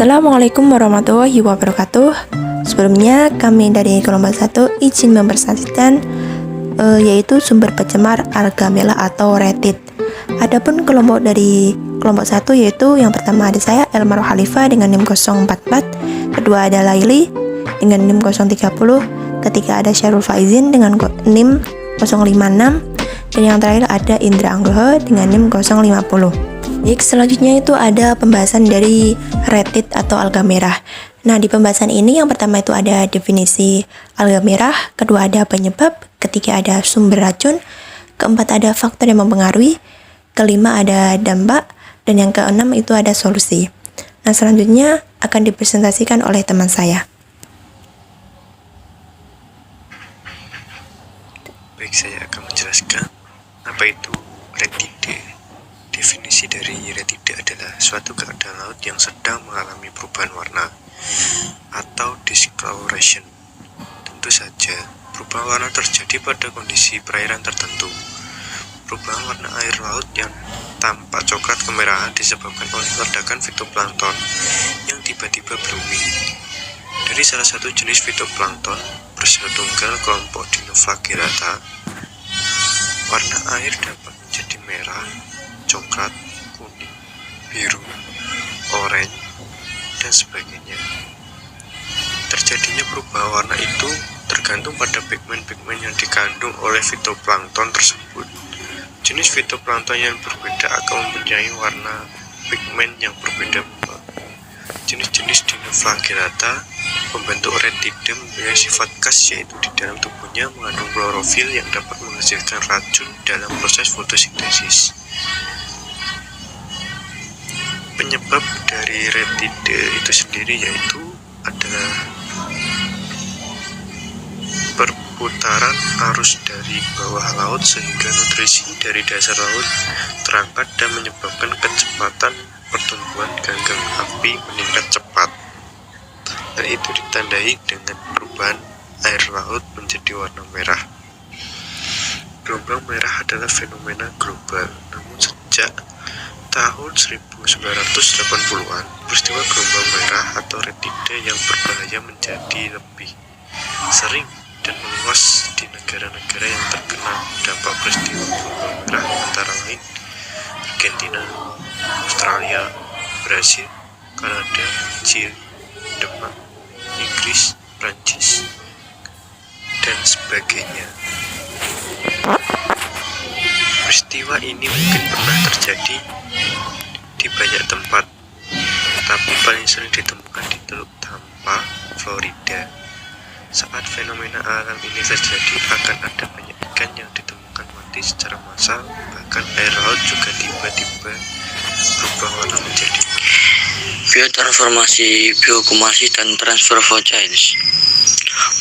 Assalamualaikum warahmatullahi wabarakatuh. Sebelumnya kami dari kelompok 1 izin mempresentasikan yaitu sumber pencemar alga merah atau retit. Adapun kelompok dari kelompok 1 yaitu yang pertama ada saya Elmar Khalifah dengan NIM 044, kedua ada Laili dengan NIM 030, ketiga ada Syarul Faizin dengan NIM 056, dan yang terakhir ada Indra Anggroho dengan NIM 050. Baik, selanjutnya itu ada pembahasan dari retit atau alga merah. Nah, di pembahasan ini yang pertama itu ada definisi alga merah, kedua ada penyebab, ketiga ada sumber racun, keempat ada faktor yang mempengaruhi, kelima ada dampak, dan yang keenam itu ada solusi. Nah, selanjutnya akan dipresentasikan oleh teman saya. Baik, saya akan menjelaskan apa itu retida. Definisi dari retida adalah suatu keadaan laut yang sedang mengalami perubahan warna atau discoloration. Tentu saja, perubahan warna terjadi pada kondisi perairan tertentu. Perubahan warna air laut yang tampak coklat kemerahan disebabkan oleh ledakan fitoplankton yang tiba-tiba blooming. Dari salah satu jenis fitoplankton bersel tunggal kelompok Dinoflagellata, warna air dapat menjadi merah, coklat, kuning, biru, oranye, dan sebagainya. Terjadinya perubahan warna itu tergantung pada pigmen-pigmen yang dikandung oleh fitoplankton tersebut. Jenis fitoplankton yang berbeda akan mempunyai warna pigmen yang berbeda pula. Jenis-jenis Dinoflagellata pembentuk retida mempunyai sifat khas, yaitu di dalam tubuhnya mengandung klorofil yang dapat menghasilkan racun dalam proses fotosintesis. Penyebab dari retida itu sendiri yaitu adalah perputaran arus dari bawah laut sehingga nutrisi dari dasar laut terangkat dan menyebabkan kecepatan pertumbuhan ganggang api meningkat cepat. Dan itu ditandai dengan perubahan air laut menjadi warna merah. Gelombang merah adalah fenomena global, namun sejak tahun 1980-an, peristiwa gelombang merah atau retida yang berbahaya menjadi lebih sering dan meluas di negara-negara yang terkena dampak peristiwa gelombang merah, antara lain Argentina, Australia, Brasil, Kanada, Chile, Denmark, Inggris, Prancis, dan sebagainya. Peristiwa ini mungkin pernah terjadi di banyak tempat, tapi paling sering ditemukan di Teluk Tampa, Florida. Saat fenomena alam ini terjadi, akan ada banyak ikan yang ditemukan mati secara massal, bahkan air laut juga tiba-tiba berubah warna menjadi biotransformasi, bioakumulasi, dan transfer fossils.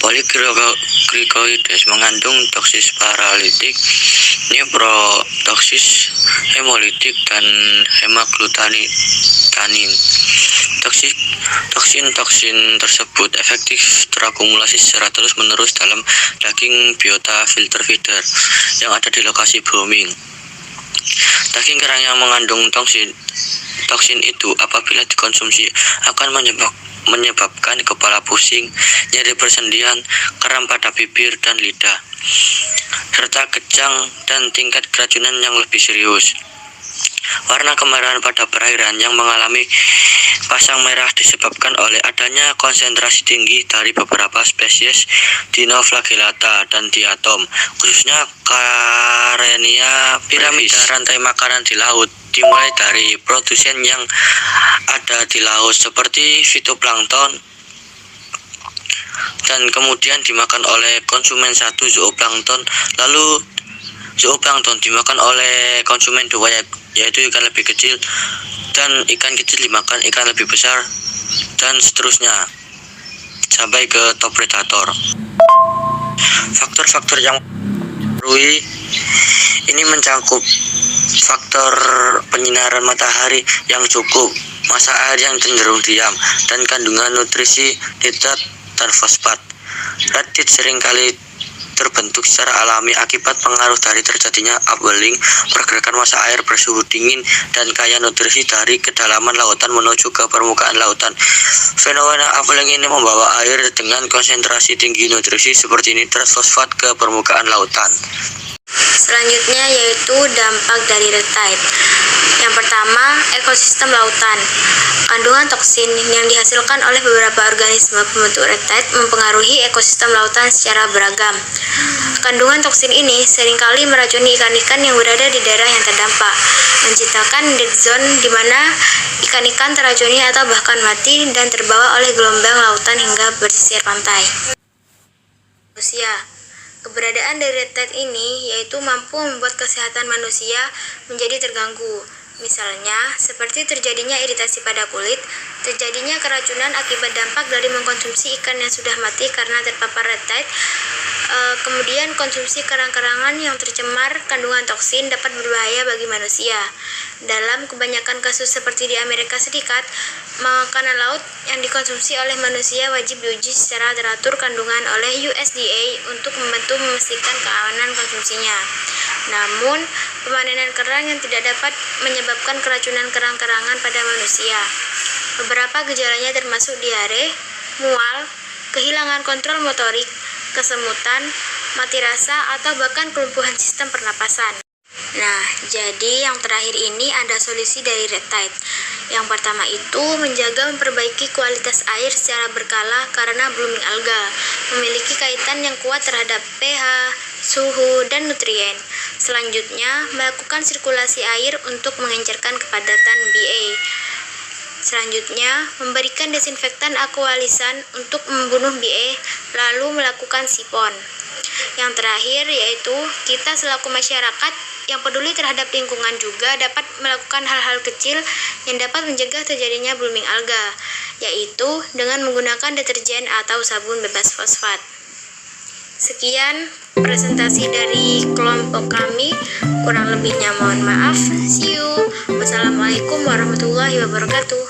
Polycricoides mengandung toksis paralitik, nephrotoxis, hemolitik, dan hemaglutanin. Toksin tersebut efektif terakumulasi secara terus-menerus dalam daging biota filter feeder yang ada di lokasi blooming. Daging kerang yang mengandung toksin itu apabila dikonsumsi akan menyebabkan kepala pusing, nyeri persendian, kram pada bibir dan lidah, serta kejang dan tingkat keracunan yang lebih serius. Warna kemerahan pada perairan yang mengalami pasang merah disebabkan oleh adanya konsentrasi tinggi dari beberapa spesies Dinoflagellata dan diatom, khususnya Karenia piramida. Rantai makanan di laut dimulai dari produsen yang ada di laut seperti fitoplankton, dan kemudian dimakan oleh konsumen satu, zooplankton. Lalu zooplankton dimakan oleh konsumen dua, yaitu ikan lebih kecil, dan ikan kecil dimakan ikan lebih besar, dan seterusnya sampai ke top predator. Faktor-faktor yang mempengaruhi ini mencakup faktor penyinaran matahari yang cukup, massa air yang cenderung diam, dan kandungan nutrisi nitrat dan fosfat. Retid seringkali terbentuk secara alami akibat pengaruh dari terjadinya upwelling, pergerakan massa air bersuhu dingin dan kaya nutrisi dari kedalaman lautan menuju ke permukaan lautan. Fenomena upwelling ini membawa air dengan konsentrasi tinggi nutrisi seperti nitrat fosfat ke permukaan lautan. Selanjutnya yaitu dampak dari red tide. Yang pertama, ekosistem lautan. Kandungan toksin yang dihasilkan oleh beberapa organisme pembentuk red tide mempengaruhi ekosistem lautan secara beragam. Kandungan toksin ini seringkali meracuni ikan-ikan yang berada di daerah yang terdampak, menciptakan dead zone di mana ikan-ikan teracuni atau bahkan mati dan terbawa oleh gelombang lautan hingga bersisir pantai. Manusia. Keberadaan dari red tide ini yaitu mampu membuat kesehatan manusia menjadi terganggu. Misalnya, seperti terjadinya iritasi pada kulit, terjadinya keracunan akibat dampak dari mengkonsumsi ikan yang sudah mati karena terpapar red tide. Kemudian konsumsi kerang-kerangan yang tercemar kandungan toksin dapat berbahaya bagi manusia. Dalam kebanyakan kasus seperti di Amerika Serikat, makanan laut yang dikonsumsi oleh manusia wajib diuji secara teratur kandungan oleh USDA untuk membantu memastikan keamanan konsumsinya. Namun, pemanenan kerang yang tidak dapat menyebabkan keracunan kerang-kerangan pada manusia. Beberapa gejalanya termasuk diare, mual, kehilangan kontrol motorik, kesemutan, mati rasa, atau bahkan kelumpuhan sistem pernapasan. Nah, jadi yang terakhir ini ada solusi dari red tide. Yang pertama itu menjaga memperbaiki kualitas air secara berkala karena blooming alga memiliki kaitan yang kuat terhadap pH, suhu, dan nutrien. Selanjutnya, melakukan sirkulasi air untuk mengencerkan kepadatan BA. Selanjutnya, memberikan desinfektan aqualisan untuk membunuh BA, lalu melakukan sipon. Yang terakhir yaitu kita selaku masyarakat yang peduli terhadap lingkungan juga dapat melakukan hal-hal kecil yang dapat mencegah terjadinya blooming alga, yaitu dengan menggunakan deterjen atau sabun bebas fosfat. Sekian presentasi dari kelompok kami, kurang lebihnya mohon maaf. See you. Wassalamualaikum warahmatullahi wabarakatuh.